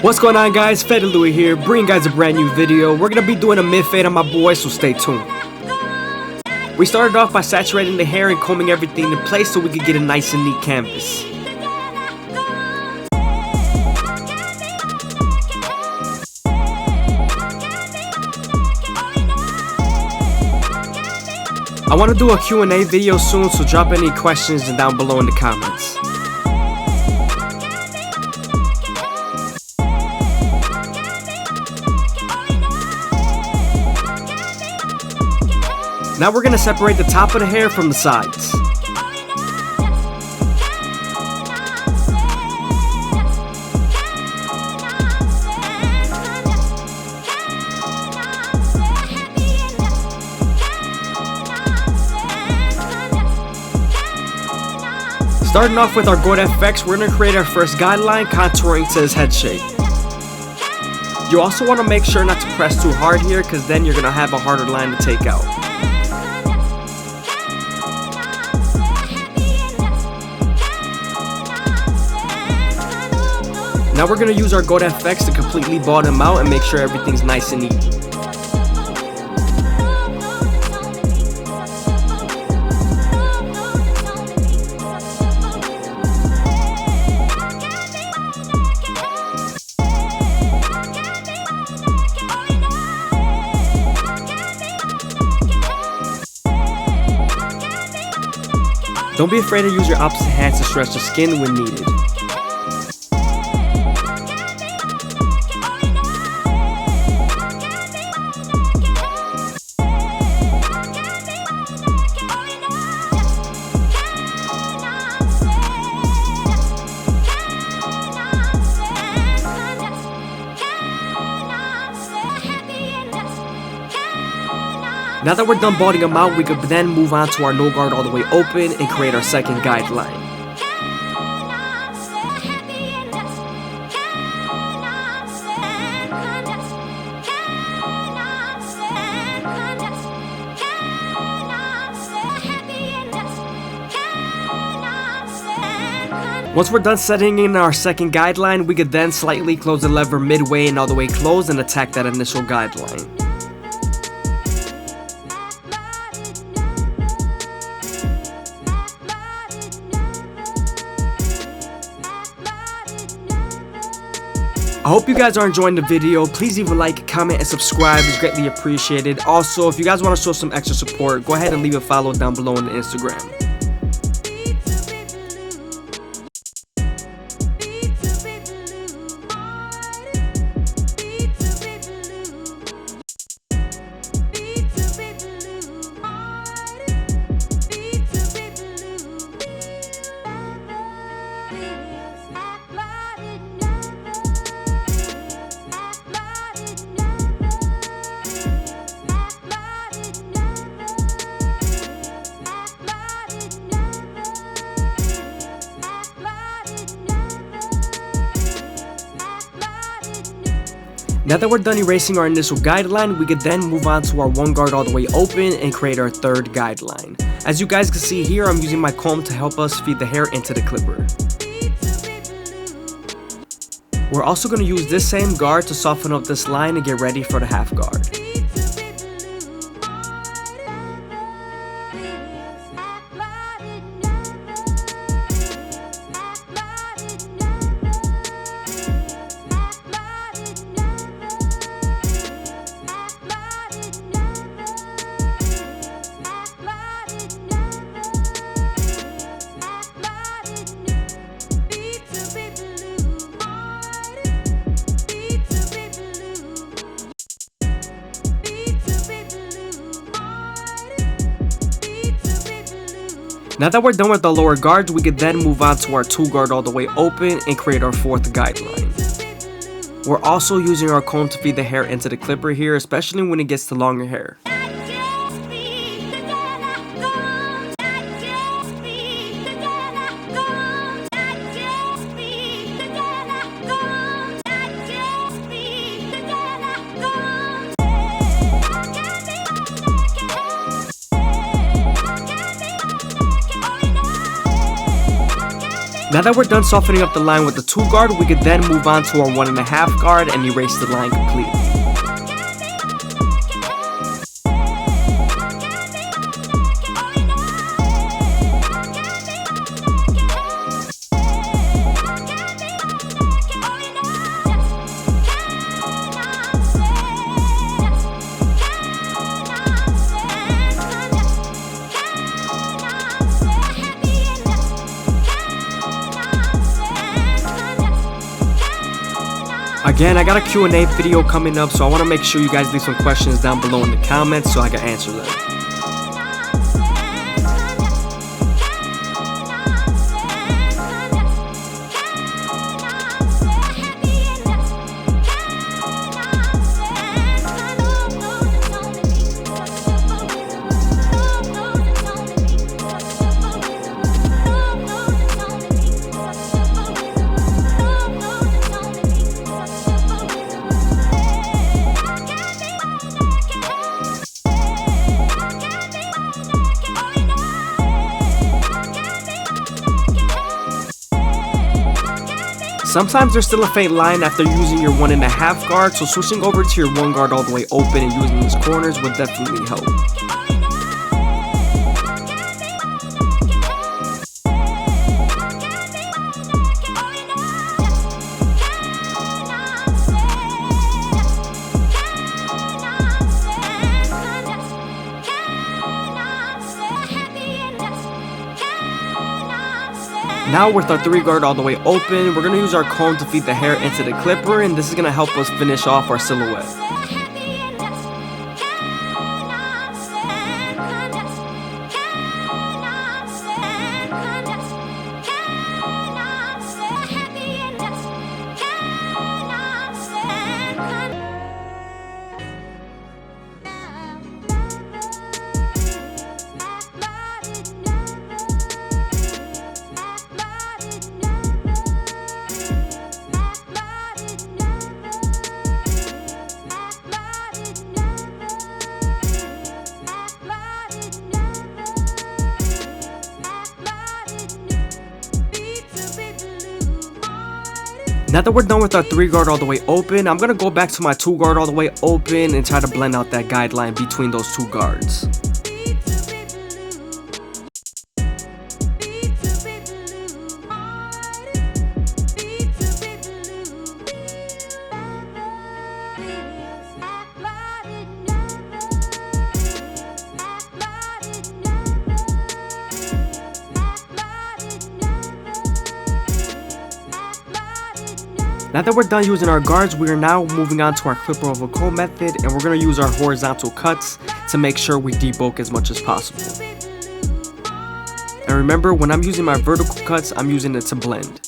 What's going on, guys? FadeitLuie here, bringing guys a brand new video. We're gonna be doing a mid-fade on my boy, so stay tuned. We started off by saturating the hair and combing everything in place so we could get a nice and neat canvas. I want to do a Q&A video soon, so drop any questions down below in the comments. Now we're going to separate the top of the hair from the sides. Starting off with our gold FX, we're going to create our first guideline, contouring to his head shape. You also want to make sure not to press too hard here, because then you're going to have a harder line to take out. Now we're going to use our gold FX to completely ball them out and make sure everything's nice and neat. Don't be afraid to use your opposite hands to stretch the skin when needed. Now that we're done balding them out, we could then move on to our no guard all the way open and create our second guideline. Once we're done setting in our second guideline, we could then slightly close the lever midway and all the way closed and attack that initial guideline. I hope you guys are enjoying the video. Please leave a like, comment, and subscribe. It's greatly appreciated. Also, if you guys want to show some extra support, go ahead and leave a follow down below on the Instagram. Now that we're done erasing our initial guideline, we could then move on to our one guard all the way open and create our third guideline. As you guys can see here, I'm using my comb to help us feed the hair into the clipper. We're also going to use this same guard to soften up this line and get ready for the half guard. Now that we're done with the lower guards, we could then move on to our two guard all the way open and create our fourth guideline. We're also using our comb to feed the hair into the clipper here, especially when it gets to longer hair. Now that we're done softening up the line with the 2 guard, we could then move on to our 1.5 guard and erase the line completely. Again, I got a Q&A video coming up, so I want to make sure you guys leave some questions down below in the comments so I can answer them. Sometimes there's still a faint line after using your 1.5 guard, so switching over to your 1 guard all the way open and using these corners would definitely help. Now with our 3 guard all the way open, we're going to use our comb to feed the hair into the clipper, and this is going to help us finish off our silhouette. Now that we're done with our 3 guard all the way open, I'm going to go back to my 2 guard all the way open and try to blend out that guideline between those 2 guards. Now that we're done using our guards, we are now moving on to our clipper over comb method, and we're going to use our horizontal cuts to make sure we debulk as much as possible. And remember, when I'm using my vertical cuts, I'm using it to blend.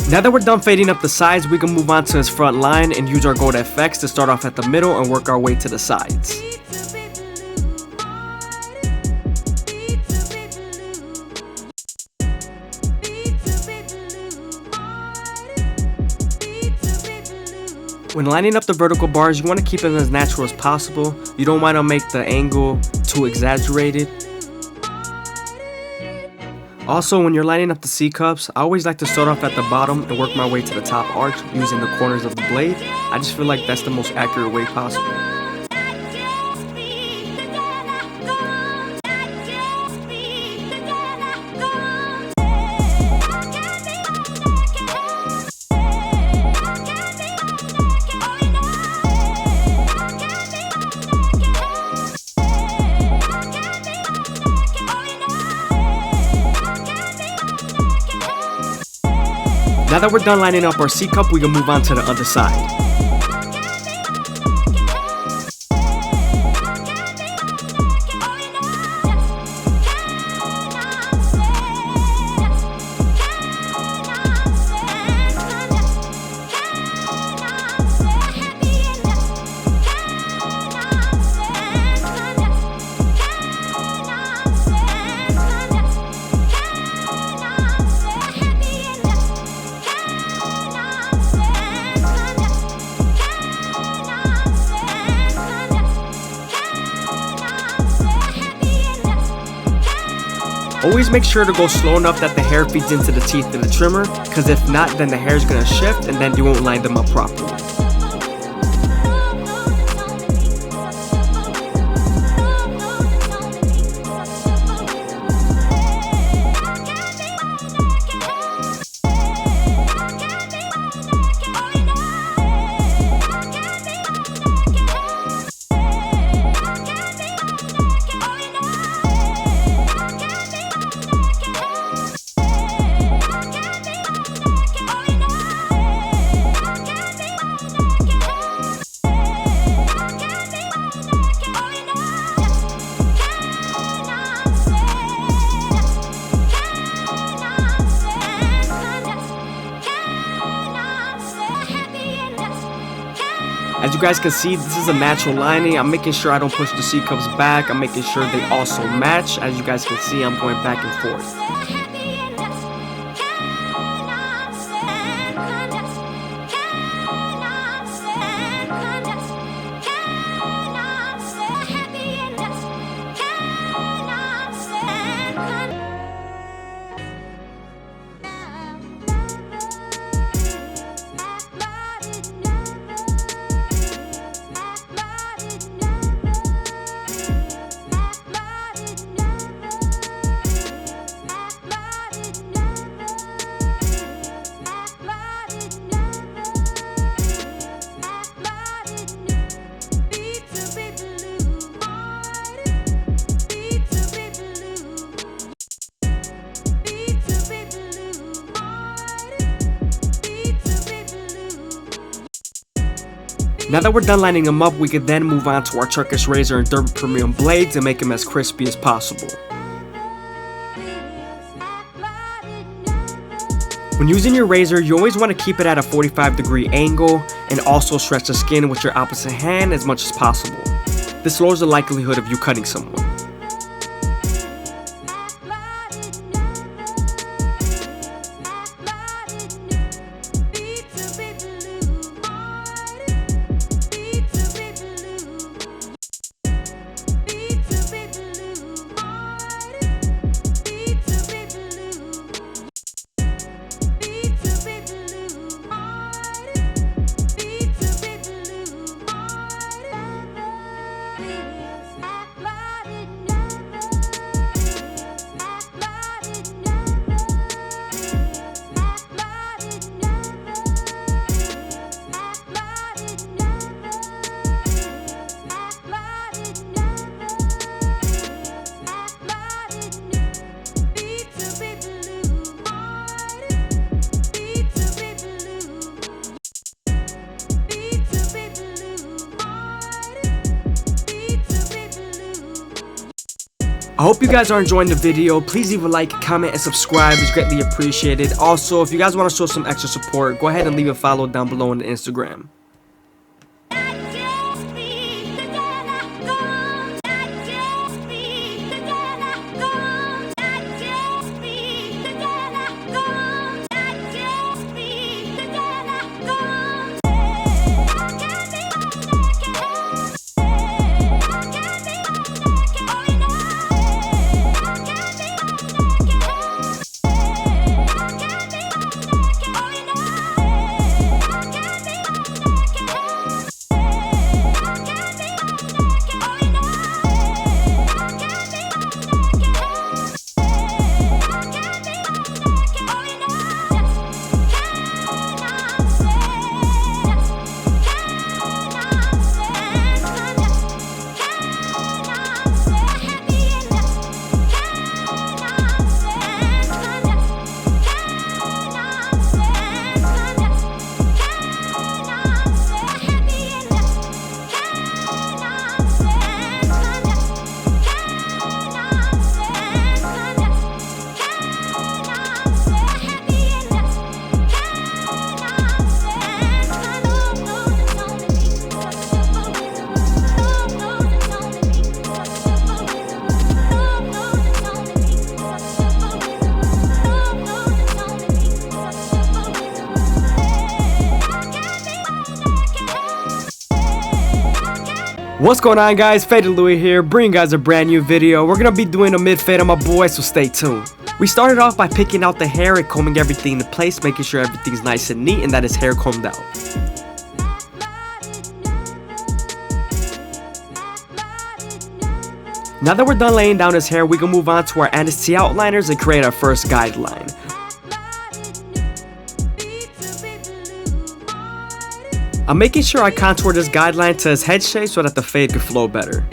Now that we're done fading up the sides, we can move on to his front line and use our gold FX to start off at the middle and work our way to the sides. When lining up the vertical bars, you want to keep them as natural as possible. You don't want to make the angle too exaggerated. Also, when you're lining up the C-cups, I always like to start off at the bottom and work my way to the top arch using the corners of the blade. I just feel like that's the most accurate way possible. Now that we're done lining up our C-cup, we can move on to the other side. Always make sure to go slow enough that the hair feeds into the teeth of the trimmer, because if not, then the hair is going to shift and then you won't line them up properly. As you guys can see, this is a natural lining. I'm making sure I don't push the C cups back. I'm making sure they also match. As you guys can see, I'm going back and forth. Now that we're done lining them up, we can then move on to our Turkish razor and Derby Premium blades and make them as crispy as possible. When using your razor, you always want to keep it at a 45-degree angle and also stretch the skin with your opposite hand as much as possible. This lowers the likelihood of you cutting someone. I hope you guys are enjoying the video. Please leave a like, comment, and subscribe. It's greatly appreciated. Also, if you guys want to show some extra support, go ahead and leave a follow down below on the Instagram. What's going on, guys? FadeitLuie here, bringing you guys a brand new video. We're gonna be doing a mid fade on my boy, so stay tuned. We started off by picking out the hair and combing everything into place, making sure everything's nice and neat and that his hair combed out. Now that we're done laying down his hair, we can move on to our NST outliners and create our first guideline. I'm making sure I contour this guideline to his head shape so that the fade could flow better.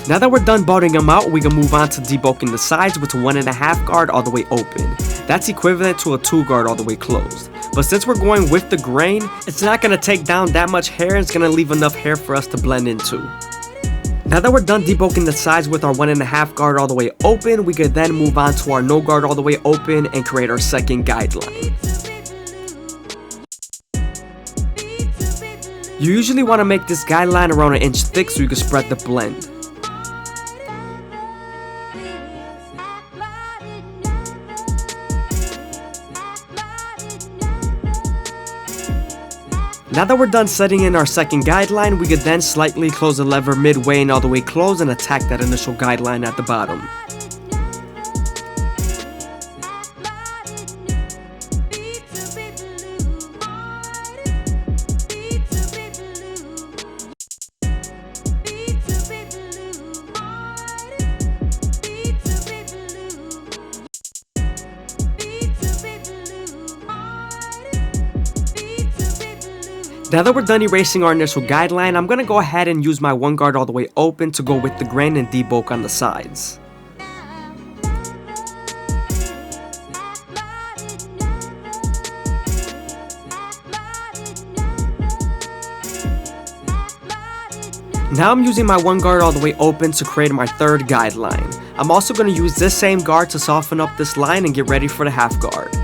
Now that we're done balding him out, we can move on to debulking the sides with a 1.5 guard all the way open. That's equivalent to a 2 guard all the way closed. But since we're going with the grain, it's not going to take down that much hair, it's going to leave enough hair for us to blend into. Now that we're done debulking the sides with our 1.5 guard all the way open, we could then move on to our no guard all the way open and create our second guideline. You usually want to make this guideline around 1 inch thick so you can spread the blend. Now that we're done setting in our second guideline, we could then slightly close the lever midway and all the way close and attack that initial guideline at the bottom. Now that we're done erasing our initial guideline, I'm going to go ahead and use my 1 guard all the way open to go with the grain and debulk on the sides. Now I'm using my 1 guard all the way open to create my third guideline. I'm also going to use this same guard to soften up this line and get ready for the half guard.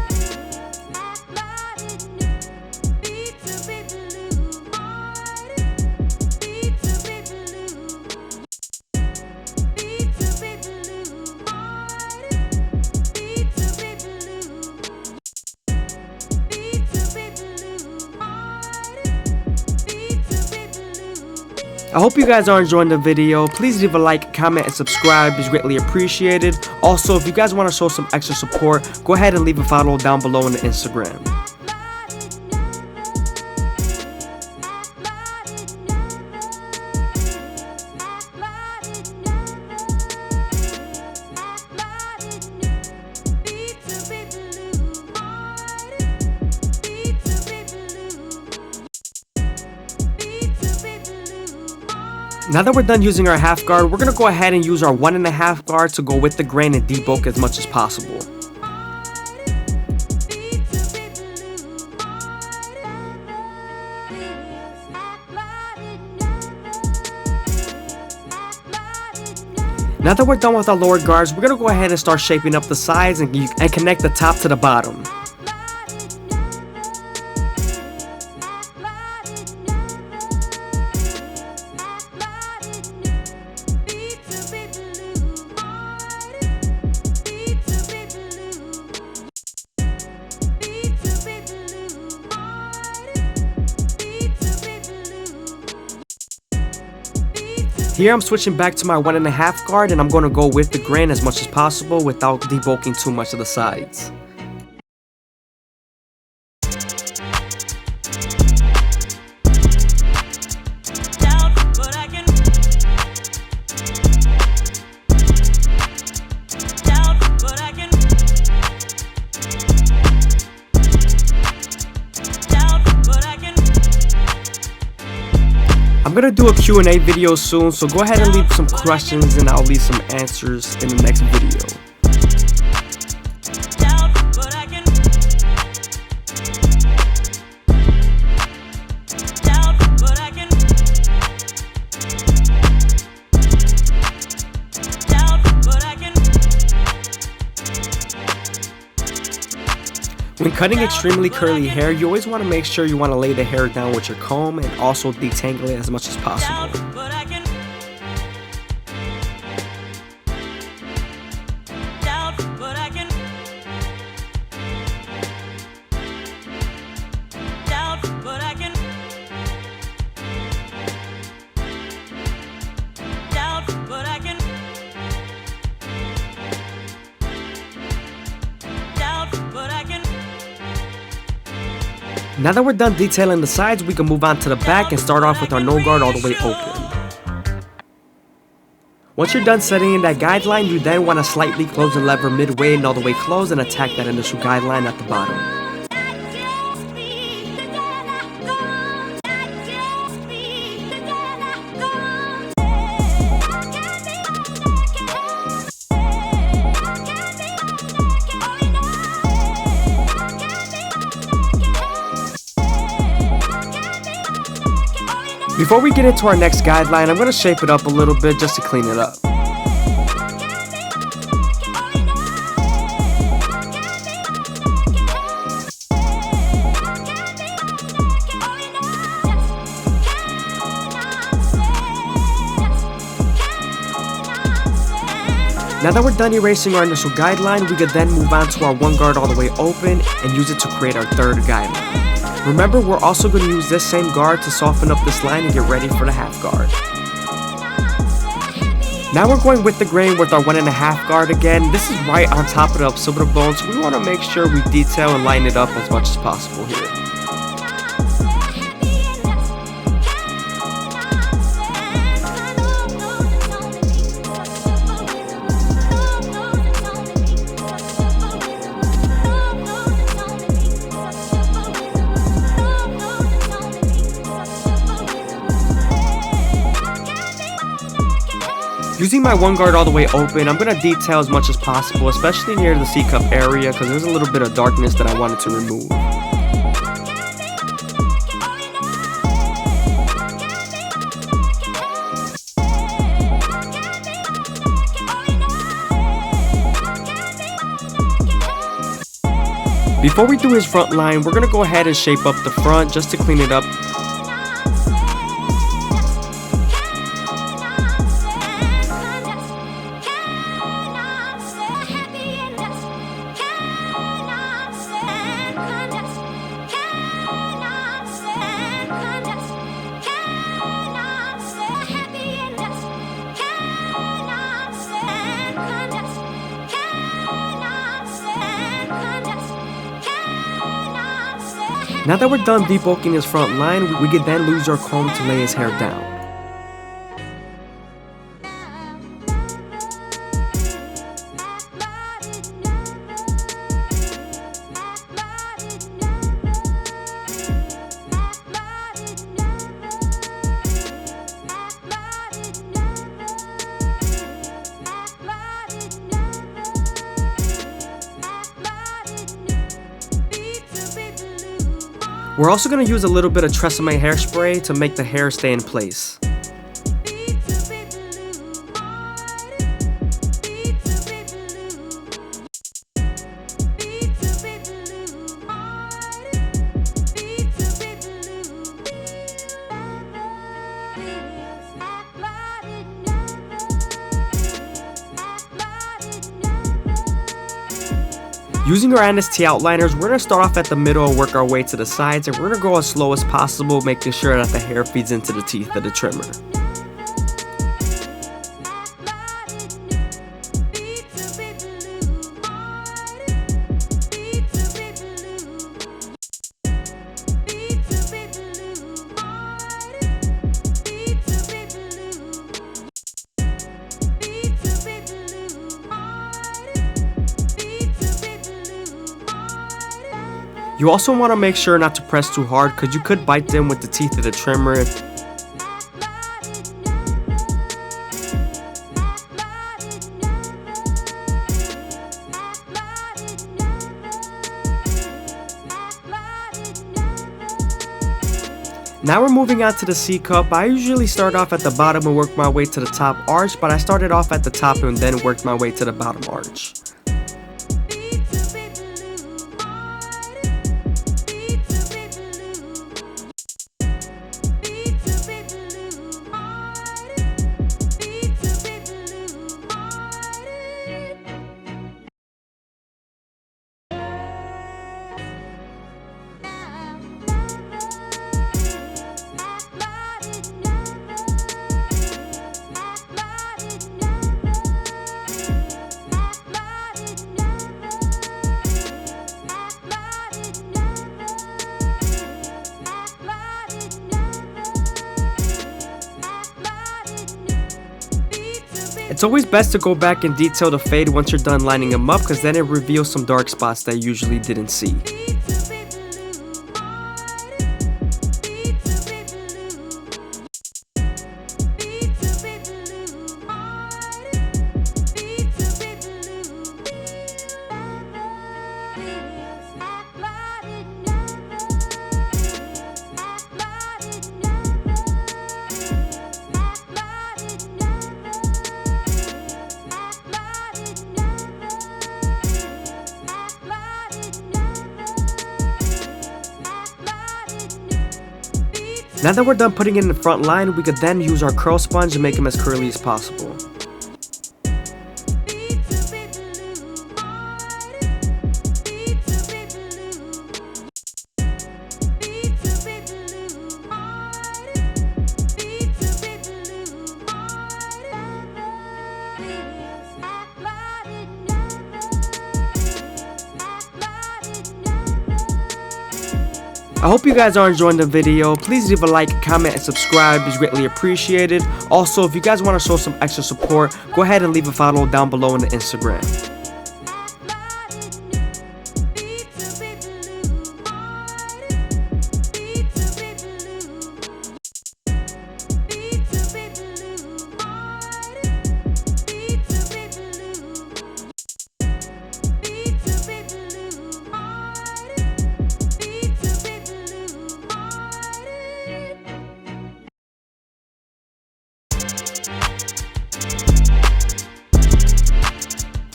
I hope you guys are enjoying the video. Please leave a like, comment, and subscribe. It's greatly appreciated. Also, if you guys want to show some extra support, go ahead and leave a follow down below on the Instagram. Now that we're done using our half guard, we're going to go ahead and use our 1.5 guard to go with the grain and debulk as much as possible. Now that we're done with our lower guards, we're going to go ahead and start shaping up the sides and connect the top to the bottom. Here I'm switching back to my 1.5 guard and I'm going to go with the grain as much as possible without debulking too much of the sides. I'm gonna do a Q&A video soon, so go ahead and leave some questions and I'll leave some answers in the next video. When cutting extremely curly hair, you always want to make sure you want to lay the hair down with your comb and also detangle it as much as possible. Now that we're done detailing the sides, we can move on to the back and start off with our no guard all the way open. Once you're done setting in that guideline, you then want to slightly close the lever midway and all the way close and attack that initial guideline at the bottom. Before we get into our next guideline, I'm going to shape it up a little bit just to clean it up. Now that we're done erasing our initial guideline, we could then move on to our one guard all the way open and use it to create our third guideline. Remember, we're also going to use this same guard to soften up this line and get ready for the half guard. Now we're going with the grain with our 1.5 guard again. This is right on top of the occipital bone, so we want to make sure we detail and line it up as much as possible here. Using my one guard all the way open, I'm going to detail as much as possible, especially near the C-cup area because there's a little bit of darkness that I wanted to remove. Before we do his front line, we're going to go ahead and shape up the front just to clean it up. Now that we're done debulking his front line, we can then use our comb to lay his hair down. We're also going to use a little bit of Tresemme hairspray to make the hair stay in place. Using our NST outliners, we're going to start off at the middle and work our way to the sides, and we're going to go as slow as possible, making sure that the hair feeds into the teeth of the trimmer. You also want to make sure not to press too hard because you could bite them with the teeth of the trimmer. Now we're moving on to the C cup. I usually start off at the bottom and work my way to the top arch, but I started off at the top and then worked my way to the bottom arch. It's always best to go back and detail the fade once you're done lining them up, because then it reveals some dark spots that you usually didn't see. Now that we're done putting it in the front line, we could then use our curl sponge and make them as curly as possible. I hope you guys are enjoying the video. Please leave a like, comment, and subscribe. It's greatly appreciated. Also, if you guys want to show some extra support, go ahead and leave a follow down below on the Instagram.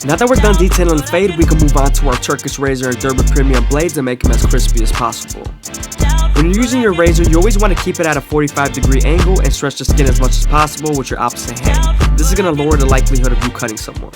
Now that we're done detailing the fade, we can move on to our Turkish razor and Durban premium blades and make them as crispy as possible. When you're using your razor, you always want to keep it at a 45-degree angle and stretch the skin as much as possible with your opposite hand. This is going to lower the likelihood of you cutting someone.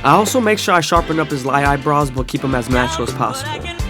I also make sure I sharpen up his eyebrows but keep them as natural as possible.